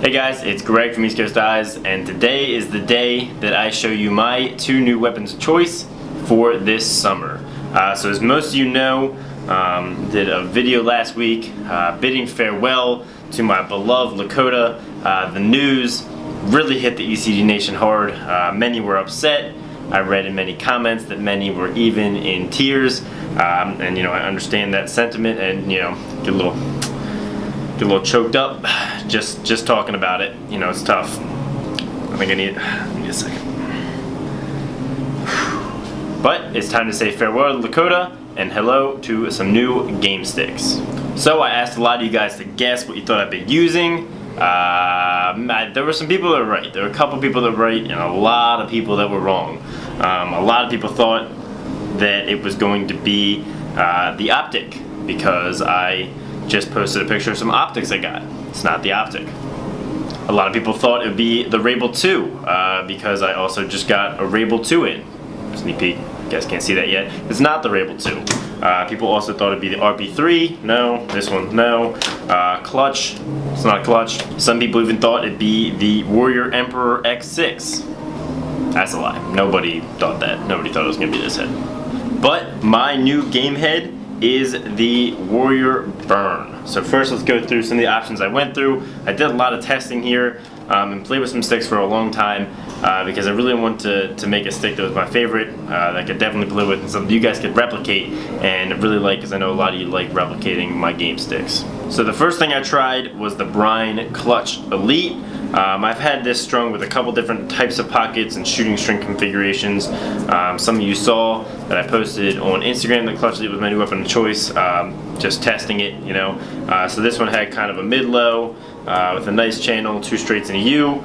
Hey guys, it's Greg from East Coast Eyes, and today is the day that I show you my two new weapons of choice for this summer. So as most of you know, did a video last week bidding farewell to my beloved Lakota. The news really hit the ECG Nation hard. Many were upset. I read in many comments that many were even in tears, and I understand that sentiment, and get a little choked up just talking about it. It's tough. I think I need a second. But it's time to say farewell to Lakota and hello to some new game sticks. So I asked a lot of you guys to guess what you thought I'd be using. There were some people that were right. There were a couple people that were right and a lot of people that were wrong. A lot of people thought that it was going to be the Optic because I just posted a picture of some optics I got. It's not the Optic. A lot of people thought it would be the Rabel 2 because I also just got a Rabel 2 in. Sneak peek. You guys can't see that yet. It's not the Rabel 2. People also thought it'd be the RP3. No. This one, no. Clutch. It's not a clutch. Some people even thought it'd be the Warrior Emperor X6. That's a lie. Nobody thought that. Nobody thought it was going to be this head. But my new game head is the Warrior Burn. So first let's go through some of the options I went through. I did a lot of testing here and played with some sticks for a long time because I really wanted to make a stick that was my favorite, that I could definitely play with and something you guys could replicate and really like, because I know a lot of you like replicating my game sticks. So the first thing I tried was the Brine Clutch Elite. I've had this strung with a couple different types of pockets and shooting string configurations. Some of you saw that I posted on Instagram that Clutch Elite was my new weapon of choice, just testing it, So this one had kind of a mid-low with a nice channel, 2 straights and a U.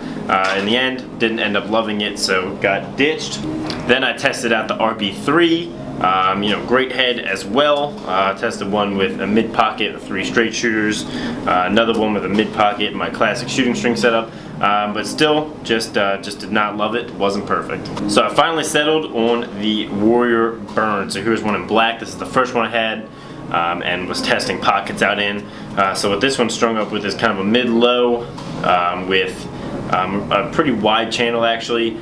In the end, didn't end up loving it, so got ditched. Then I tested out the RP3. Great head as well. Tested one with a mid pocket, 3 straight shooters, another one with a mid pocket, my classic shooting string setup, but still just did not love it. Wasn't perfect. So I finally settled on the Warrior Burn. So here's one in black. This is the first one I had and was testing pockets out in. So what this one's strung up with is kind of a mid-low with a pretty wide channel actually.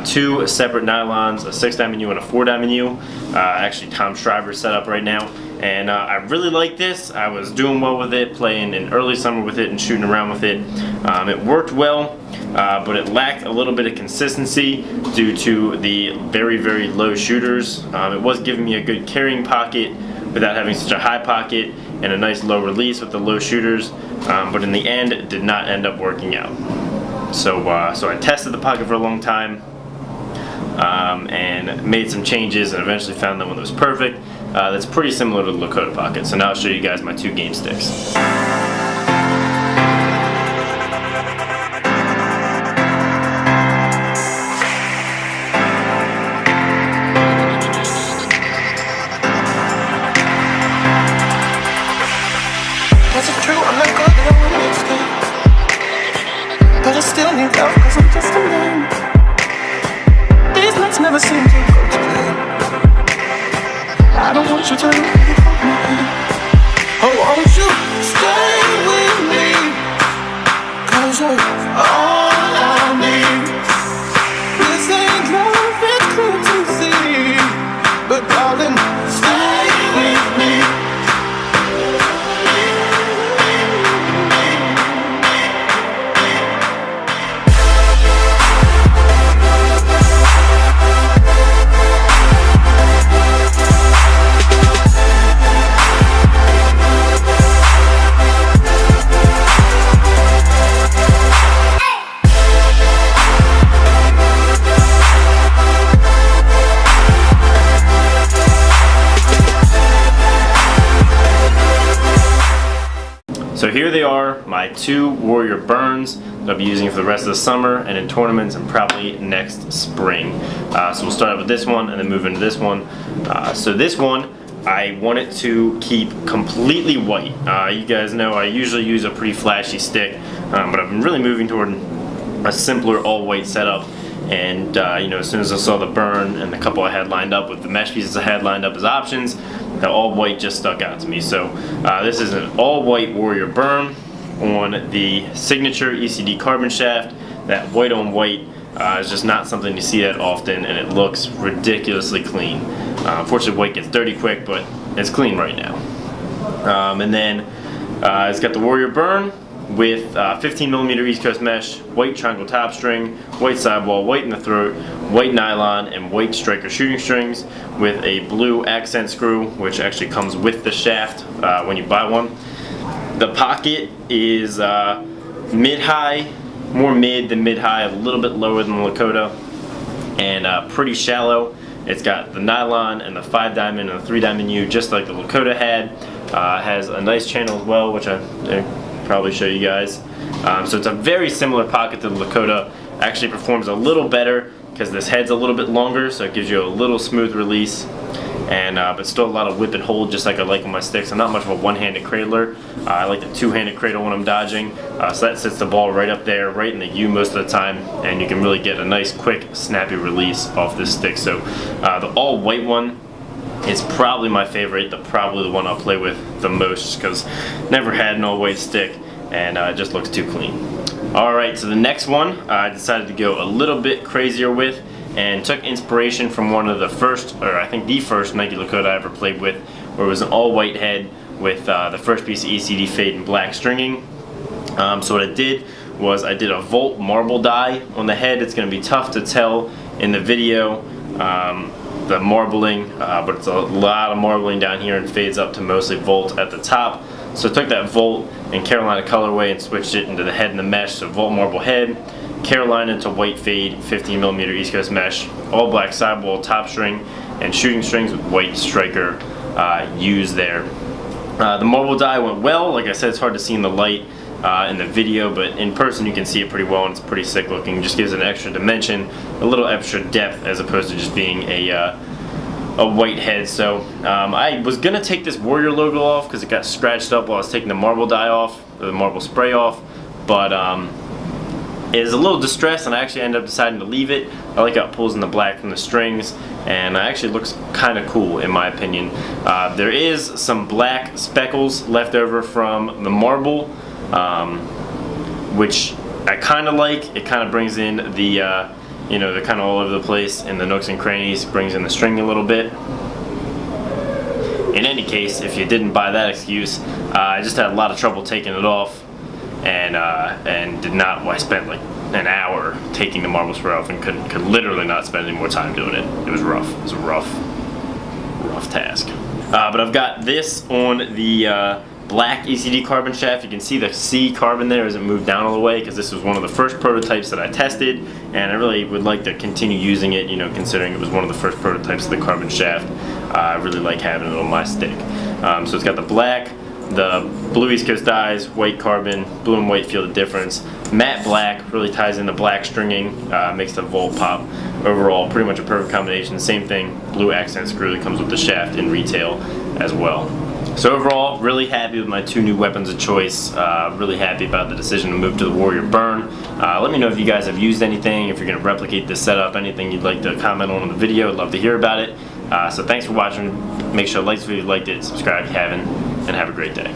2 separate nylons, a 6-diamond U and a 4-diamond U. Actually Tom Shriver's set up right now. And I really like this. I was doing well with it, playing in early summer with it and shooting around with it. It worked well, but it lacked a little bit of consistency due to the very, very low shooters. It was giving me a good carrying pocket without having such a high pocket and a nice low release with the low shooters, but in the end it did not end up working out. So I tested the pocket for a long time and made some changes and eventually found that one that was perfect. That's pretty similar to the Lakota pocket. So now I'll show you guys my 2 game sticks. Was it true? I'm not good at all mixed up, but I still need love cause I'm just a man. These nights never seem to go to plan. I don't want you to leave me. Oh, won't you stay with me? Cause you're all I need. This ain't love, it's clear to see. But darling, stay with me. So here they are, my 2 Warrior Burns that I'll be using for the rest of the summer and in tournaments and probably next spring. So we'll start out with this one and then move into this one. So this one, I want it to keep completely white. You guys know I usually use a pretty flashy stick, but I've been really moving toward a simpler all-white setup. And as soon as I saw the burn and the couple I had lined up with the mesh pieces I had lined up as options, the all white just stuck out to me. So this is an all white Warrior Burn. on the signature ECD carbon shaft. That white on white is just not something you see that often, and it looks ridiculously clean. Unfortunately, white gets dirty quick, but it's clean right now. And then it's got the Warrior Burn with 15mm East Coast mesh, white triangle top string, white sidewall, white in the throat, white nylon, and white striker shooting strings with a blue accent screw, which actually comes with the shaft when you buy one. The pocket is mid-high, more mid than mid-high, a little bit lower than the Lakota, and pretty shallow. It's got the nylon and the 5-diamond and the 3-diamond U, just like the Lakota had. Has a nice channel as well, which I probably show you guys. So it's a very similar pocket to the Lakota. Actually performs a little better because this head's a little bit longer, so it gives you a little smooth release. And but still a lot of whip and hold, just like I like on my sticks. I'm not much of a one-handed cradler. I like the two-handed cradle when I'm dodging. So that sits the ball right up there, right in the U most of the time, and you can really get a nice, quick, snappy release off this stick. So the all-white one is probably my favorite, probably the one I'll play with the most, because never had an all-white stick, and it just looks too clean. Alright, so the next one I decided to go a little bit crazier with, and took inspiration from one of the first, or I think the first Nike Lakota I ever played with, where it was an all-white head with the first piece of ECD fade and black stringing. So what I did was I did a Volt marble die on the head. It's going to be tough to tell in the video, the marbling, but it's a lot of marbling down here and fades up to mostly Volt at the top. So I took that Volt and Carolina colorway and switched it into the head and the mesh, so Volt marble head, Carolina into white fade, 15mm East Coast mesh, all black sidewall top string, and shooting strings with white striker used there. The marble die went well. Like I said, it's hard to see in the light in the video, but in person you can see it pretty well, and it's pretty sick looking. Just gives it an extra dimension, a little extra depth, as opposed to just being a white head. So I was gonna take this Warrior logo off because it got scratched up while I was taking the marble die off, or the marble spray off, but it is a little distressed, and I actually ended up deciding to leave it. I like how it pulls in the black from the strings, and it actually looks kind of cool in my opinion. There is some black speckles left over from the marble, which I kind of like. It kind of brings in the you know, they're kind of all over the place in the nooks and crannies, brings in the string a little bit. In any case, if you didn't buy that excuse, I just had a lot of trouble taking it off, and did not. Well, I spent like an hour taking the marble spray off and could literally not spend any more time doing it. It was rough. It was a rough task. But I've got this on the black ECD carbon shaft. You can see the C carbon there as it moved down all the way, because this was one of the first prototypes that I tested, and I really would like to continue using it, you know, considering it was one of the first prototypes of the carbon shaft. I really like having it on my stick. So it's got the black, the blue East Coast dyes, white carbon, blue and white, feel the difference. Matte black really ties in the black stringing, makes the Volt pop. Overall, pretty much a perfect combination. Same thing, blue accent screw that comes with the shaft in retail as well. So overall, really happy with my two new weapons of choice. Really happy about the decision to move to the Warrior Burn. Let me know if you guys have used anything, if you're going to replicate this setup, anything you'd like to comment on in the video. I'd love to hear about it. So thanks for watching. Make sure to like this video if you liked it, subscribe if you haven't, and have a great day.